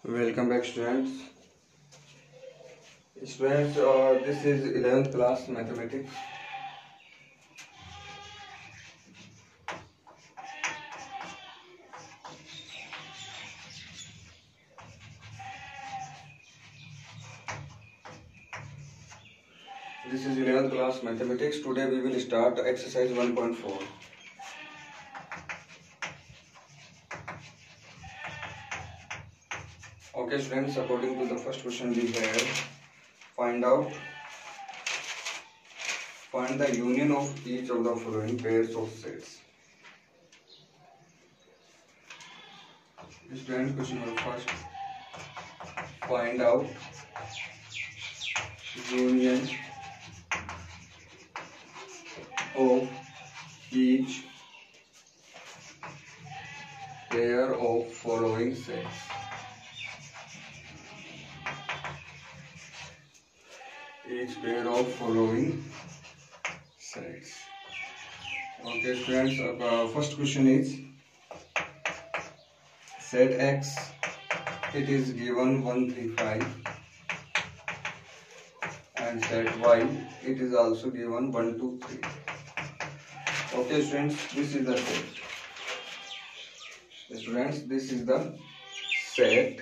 Welcome back, students. Students, this is 11th class mathematics. This is 11th class mathematics. Today we will start exercise 1.4. Okay, students, according to the first question we have, find the union of each of the following pairs of sets. Student, question number first, find out union of each pair of following sets. Each pair of following sets. Okay, students. First question is set X. It is given 1, 3, 5, and set Y. It is also given 1, 2, 3. Okay, students. This is the set. Students, this is the set.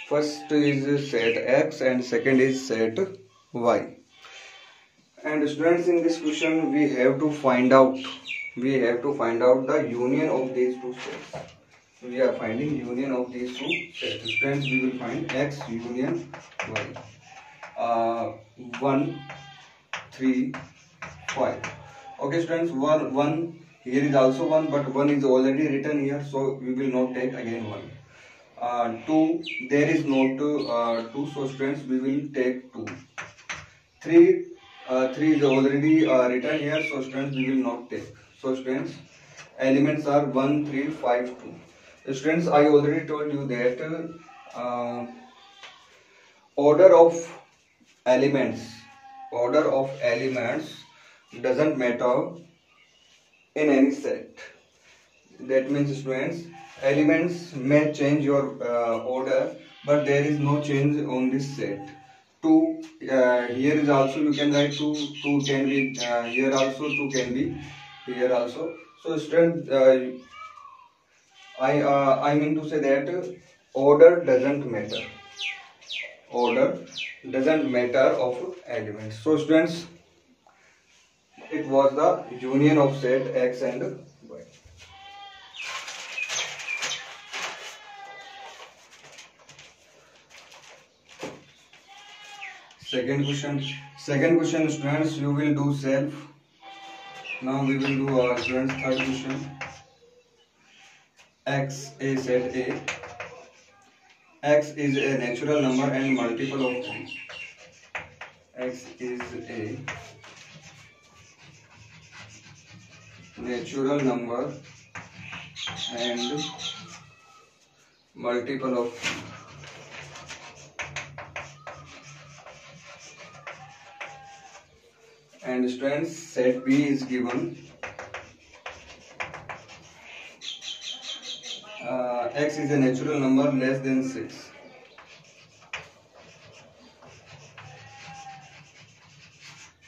First is set X and second is set Y. And students, in this question we have to find out the union of these two sets. We are finding union of these two sets. Students, we will find X union Y. 1, 3, 5. Okay, students, 1 here is also 1, but 1 is already written here, so we will not take again 1. 2, there is not 2, so students, we will take 2. 3 is already written here, so students, we will not take. So students, elements are 1, 3, 5, 2. Students, I already told you that order of elements doesn't matter in any set. That means, students, elements may change your order, but there is no change on this set. 2 here is also, you can write 2 can be here also, 2 can be here also. So students, I mean to say that order doesn't matter of elements. So students, it was the union of set X and Y. Second question, students, you will do self. Now we will do students, third question. X, a set A. X is a natural number and multiple of 3. X is a natural number and multiple of 3. And students, set B is given X is a natural number less than 6.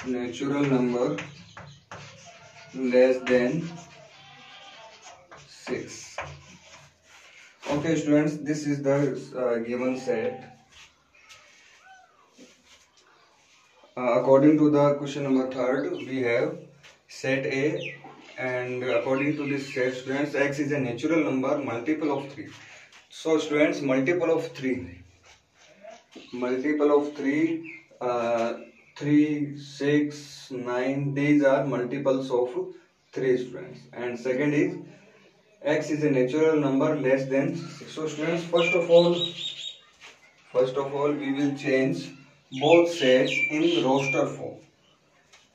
Natural number less than 6. Okay, students, this is the given set. According to the question number 3rd, we have set A, and according to this set, students, X is a natural number multiple of 3. So students, multiple of 3, 3, 6, 9, these are multiples of 3, students. And second is X is a natural number less than 6. So students, first of all we will change both sets in roster form.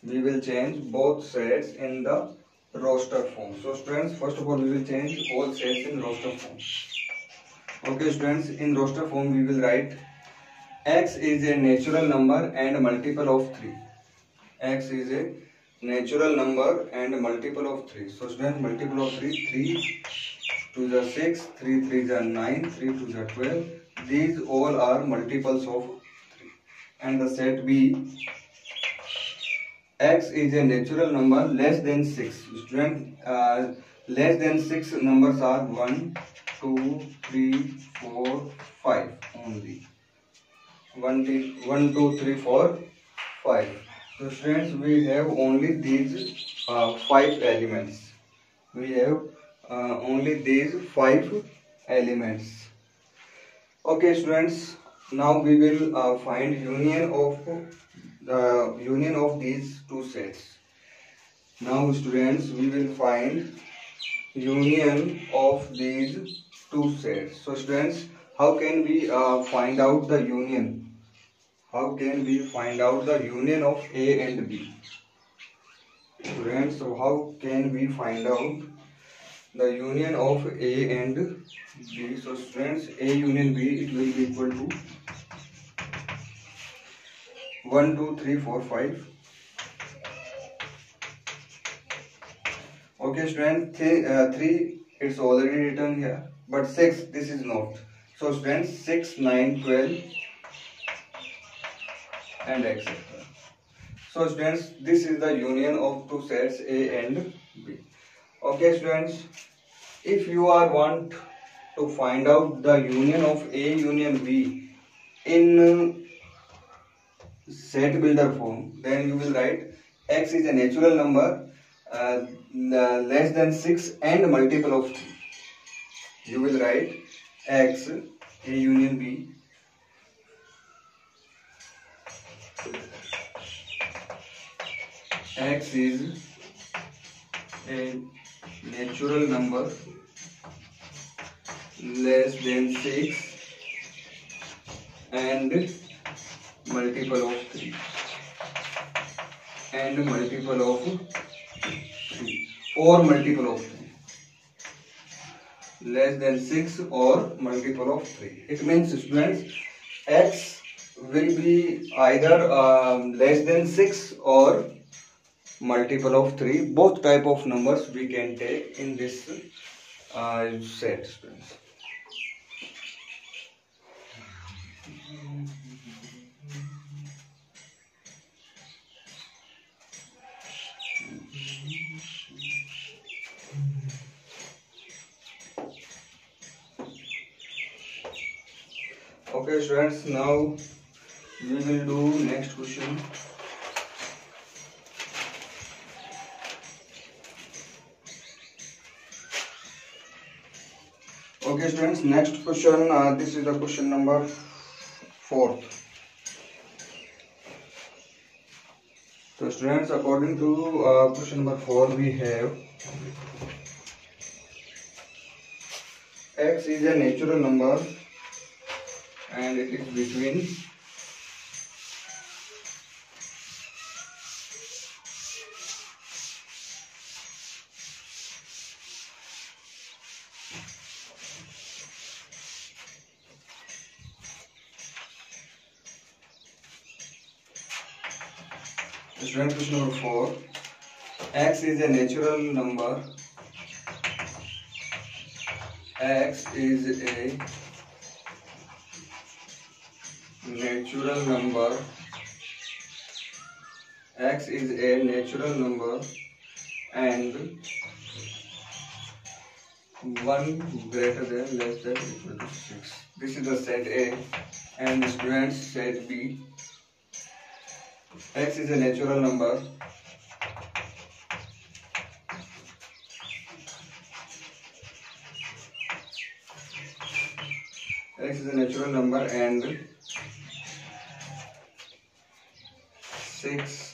We will change both sets in the roster form. So students, first of all, we will change all sets in roster form. Okay, students, in roster form we will write X is a natural number and multiple of 3. X is a natural number and multiple of 3. So students, multiple of 3, 3 2 is 6, 3 3 is 9, 3 2 is 12. these all are multiples of 3. And the set B, x is a natural number less than 6. Student, less than 6 numbers are 1, 2, 3, 4, 5 only. 1, 2, 3, 4, 5. So students, we have only these 5 elements. We have only these 5 elements. Okay students, now we will find union of these two sets. Now students, we will find union of these two sets. So students, how can we find out the union? How can we find out the union of A and B? Students, so how can we find out the union of A and B? So students, A union B, it will be equal to 1, 2, 3, 4, 5. Okay students, 3 it's already written here, but 6 this is not. So students, 6, 9, 12 and etc. So students, this is the union of two sets A and B. Okay students, if you are want to find out the union of A union B in set builder form, then you will write x is a natural number less than 6 and multiple of 3. You will write x A union B x is a natural number less than 6 and multiple of 3 and multiple of 3 or multiple of 3, less than 6 or multiple of 3. It means students, x will be either less than 6 or multiple of 3. Both type of numbers we can take in this set students. Okay students, now we will do next question. Okay students, next question, this is the question number 4. So students, according to question number 4, we have x is a natural number and it is between student, question number 4, x is a natural number, x is a natural number, x is a natural number and 1 greater than less than equal to 6. This is the set A, and students, set B. X is a natural number and 6,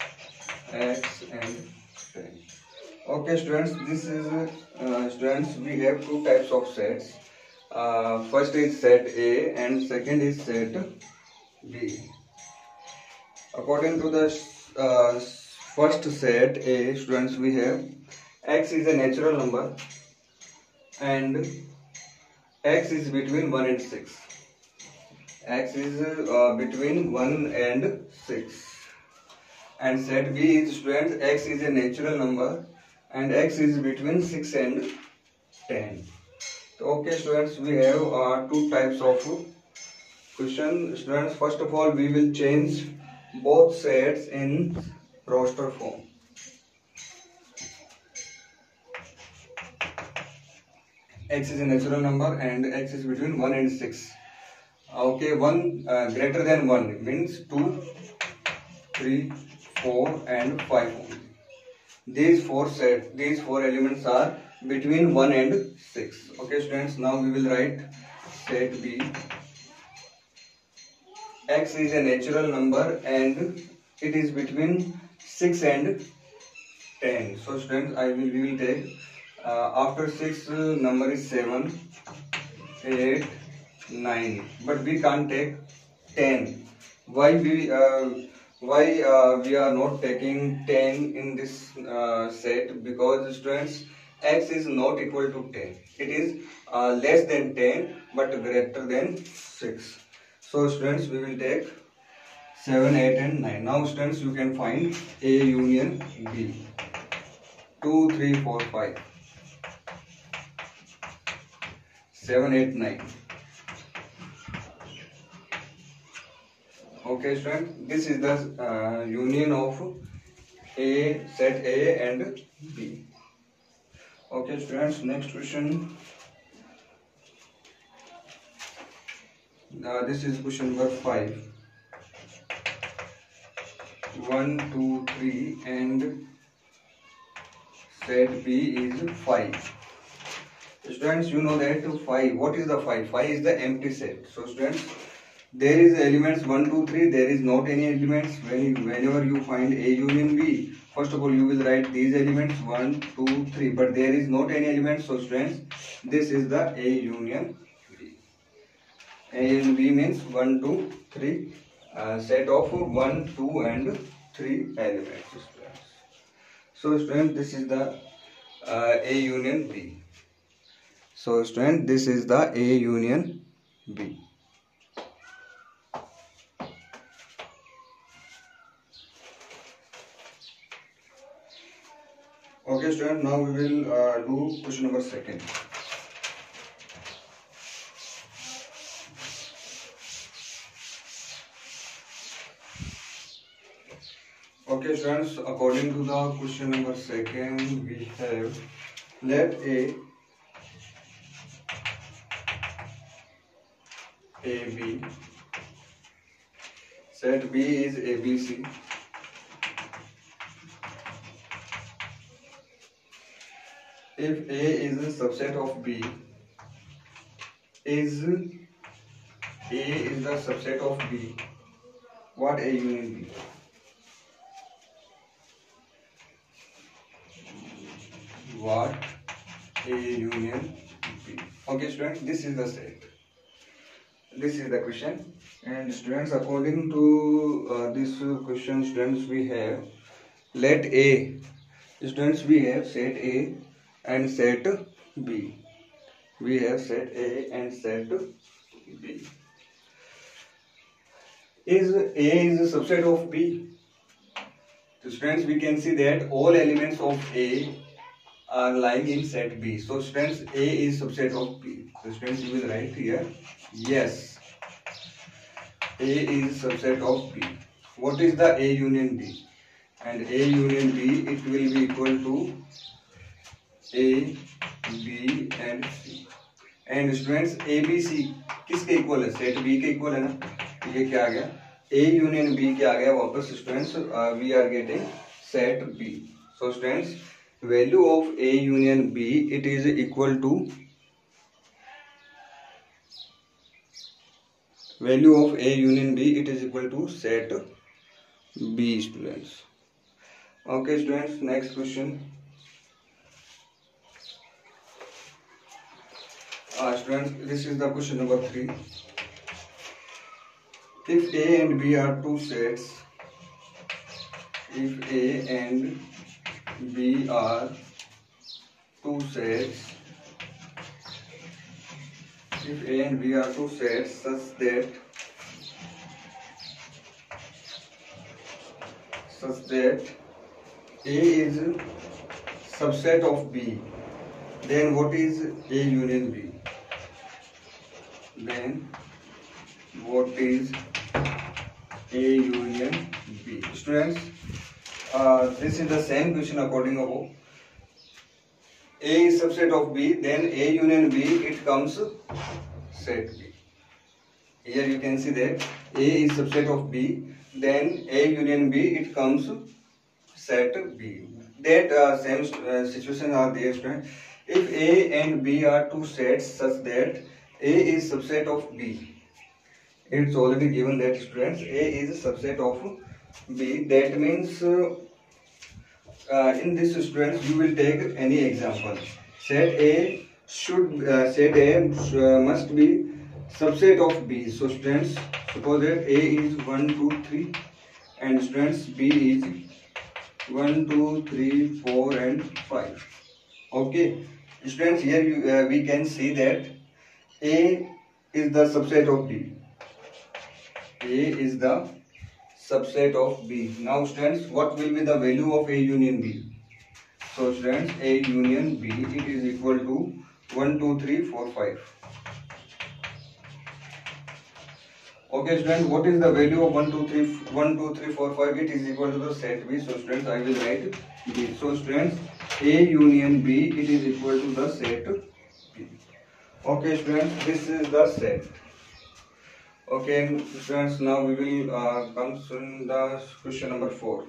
x and 10. Okay students, this is students, we have two types of sets. First is set A and second is set B. According to the first set A, students, we have x is a natural number and x is between 1 and 6. X is between 1 and 6. And set B is, students, x is a natural number and x is between 6 and 10. So, okay students, we have two types of question. Students, first of all we will change both sets in roster form. X is a natural number and X is between 1 and 6. Okay, 1 greater than 1 means 2, 3, 4 and 5 only. These four elements are between 1 and 6. Okay students, now we will write set B. X is a natural number and it is between 6 and 10. So students, we will take after 6 number is 7, 8, 9, but we can't take 10. Why we are not taking 10 in this set? Because students, X is not equal to 10. It is less than 10 but greater than 6. So students, we will take 7, 8 and 9. Now students, you can find A union B. 2, 3, 4, 5. 7, 8, 9. Okay students, this is the union of set A and B. Okay students, next question. This is question number 5. 1, 2, 3 and set B is 5. Students, you know that 5. What is the 5? 5 is the empty set. So students, there is elements 1, 2, 3. There is not any elements. Whenever you find A union B, first of all you will write these elements 1, 2, 3. But there is not any elements. So students, this is the A union B. A and B means 1, 2, 3. Set of 1, 2 and 3 elements. Students. So students, this is the A union B. So students, this is the A union B. Okay students, now we will do question number 2. Okay students, according to the question number 2, we have let AB, set B is ABC, if A is a subset of B, is A is the subset of B, what A union B? What A union B? Okay students, this is the set. This is the question, and students, according to this question, students, we have let A. Students, we have set A and set B. We have set A and set B. Is A is a subset of B? So students, we can see that all elements of A are lying in set B. So students, A is subset of B. So students, you will write here yes, A is subset of B. What is the A union B? And A union B, it will be equal to A, B and C. And students, A, B, C किसके equal है? Set B के equal है ना? ये क्या आ गया? A union B क्या आ गया वापस? Students, we are getting set B. So students, value of A union B, it is equal to value of A union B, it is equal to set B. Students. Okay students, next question. Students, this is the question number 3. If A and B are two sets, if A and B are two sets, if A and B are two sets such that A is subset of B, then what is A union B? Then what is A union B? Students, this is the same question according above. A is subset of B, then A union B, it comes set B. Here you can see that A is subset of B, then A union B, it comes set B. That same situation are there, students. If A and B are two sets such that A is subset of B, it's already given that, students, A is a subset of B. That means in this, students, you will take any example. Set A must be subset of B. So students, suppose that A is 1, 2, 3 and students B is 1, 2, 3, 4 and 5. Okay, students, here we can see that A is the subset of B. A is the subset of B. Now students, what will be the value of A union B? So students, A union B, it is equal to 1, 2, 3, 4, 5. Okay students, what is the value of 1, 2, 3, 4, 5? It is equal to the set B. So students, I will write B. So students, A union B, it is equal to the set B. Okay students, this is the set. Okay students, now we will come to the question number 4.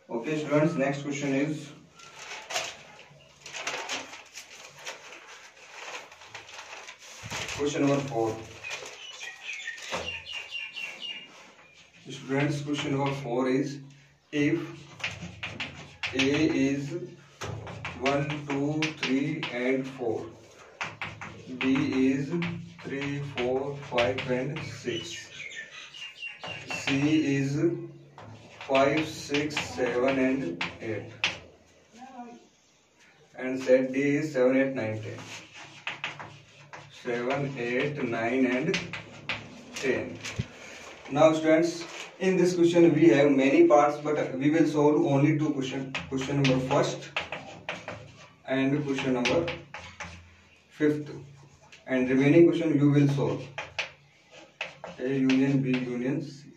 Okay students, next question is question number 4. Students, question number 4 is, if A is 1, 2, 3 and 4, B is 3, 4, 5 and 6, C is 5, 6, 7 and 8, and set D is 7, 8, 9, 10. 7, 8, 9 and 10. Now students, in this question we have many parts, but we will solve only two questions. Question number 1st and question number 5th. And remaining question you will solve. A union B union C.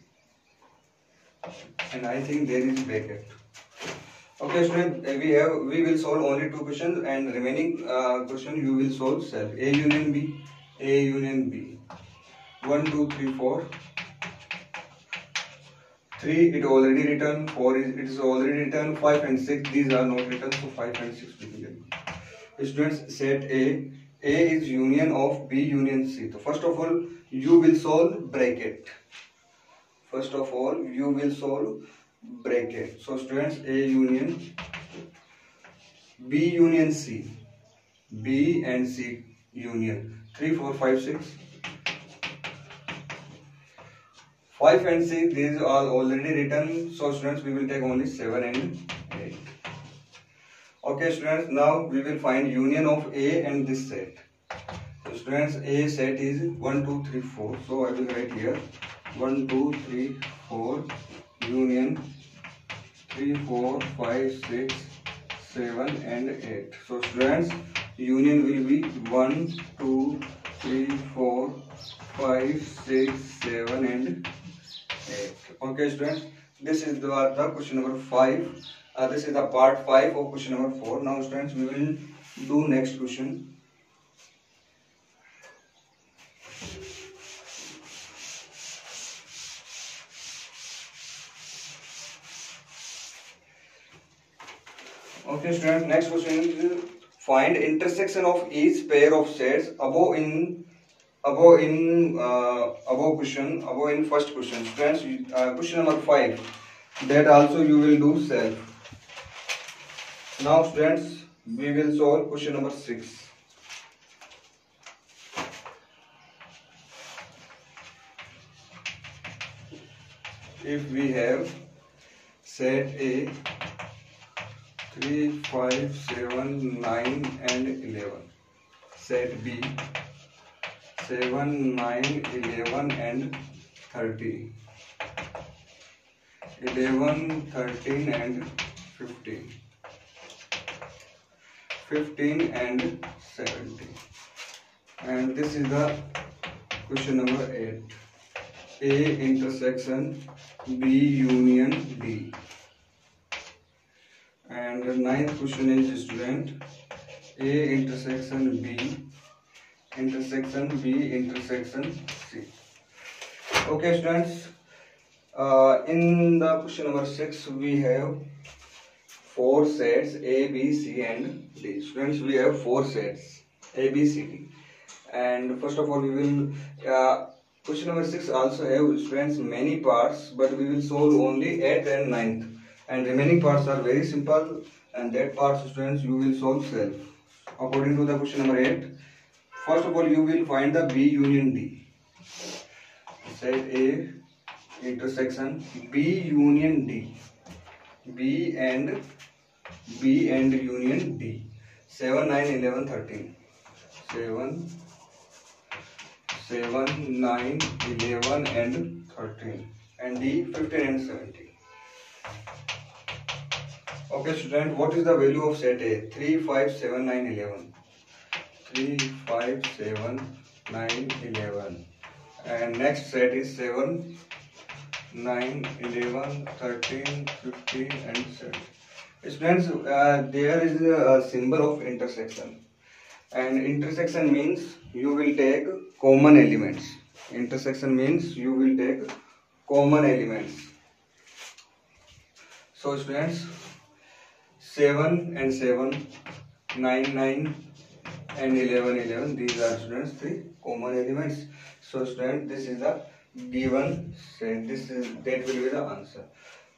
And I think there is bracket. Okay students, we will solve only two questions, and remaining question you will solve self. A union B, A union B. 1, 2, 3, 4. 3 it already written, 4 it is already written, 5 and 6 these are not written, so 5 and 6 we will get. Students, set A is union of B union C. So first of all you will solve bracket. First of all you will solve bracket. So students, A union B union C, B and C union, 3, 4, 5, 6. 5 and 6 these are already written, so students we will take only 7 and 8. Okay students, now we will find union of A and this set. So students, A set is 1, 2, 3, 4. So I will write here 1, 2, 3, 4 union 3, 4, 5, 6, 7 and 8. So students, union will be 1, 2, 3, 4, 5, 6, 7 and 8. Okay students, this is the question number 5. This is the part 5 of question number 4. Now students, we will do next question. Okay students, next question is, find intersection of each pair of sets above in first question. Students, question number 5, that also you will do self. Now students, we will solve question number 6. If we have set A 3, 5, 7, 9 and 11. Set B 7, 9, 11 and 30. 11, 13 and 15. 15 and 17. And this is the question number 8. A intersection B union D. And the ninth question is, student, A intersection B intersection B intersection C. Okay, students, in the question number 6 we have 4 sets A, B, C and D. Students, we have 4 sets A, B, C, D. And first of all we will question number 6 also have, students, many parts, but we will solve only 8th and 9th. And remaining parts are very simple, and that parts, students, you will solve self. According to the question number 8, first of all you will find the B union D. Set A intersection B union D. B and union D. 7, 9, 11, 13. 7, 9, 11 and 13. And D 15 and 17. Okay, student, what is the value of set A? 3, 5, 7, 9, 11. 3, 5, 7, 9, 11. And next set is 7, 9, 11, 13, 15 and 17. Students, there is a symbol of intersection. And intersection means you will take common elements. Intersection means you will take common elements. So, students, 7 and 7, 9, 9 and 11, 11. These are, students, 3 common elements. So, students, this is the given set. That will be the answer.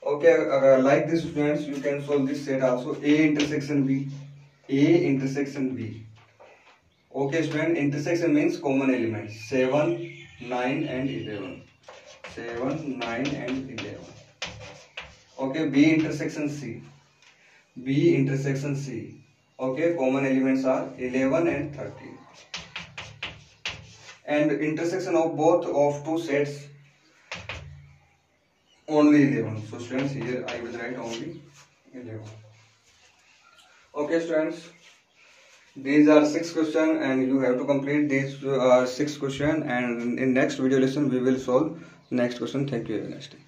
Okay, like this, students, you can solve this set also. A intersection B. A intersection B. Okay, student, intersection means common elements. 7, 9 and 11. 7, 9 and 11. Okay, B intersection C. B intersection C. Okay, common elements are 11 and 13. And intersection of both of two sets only 11. So, students, here I will write only 11. Okay, students, these are 6 questions and you have to complete these 6 questions, and in next video lesson we will solve next question. Thank you. Have a nice day.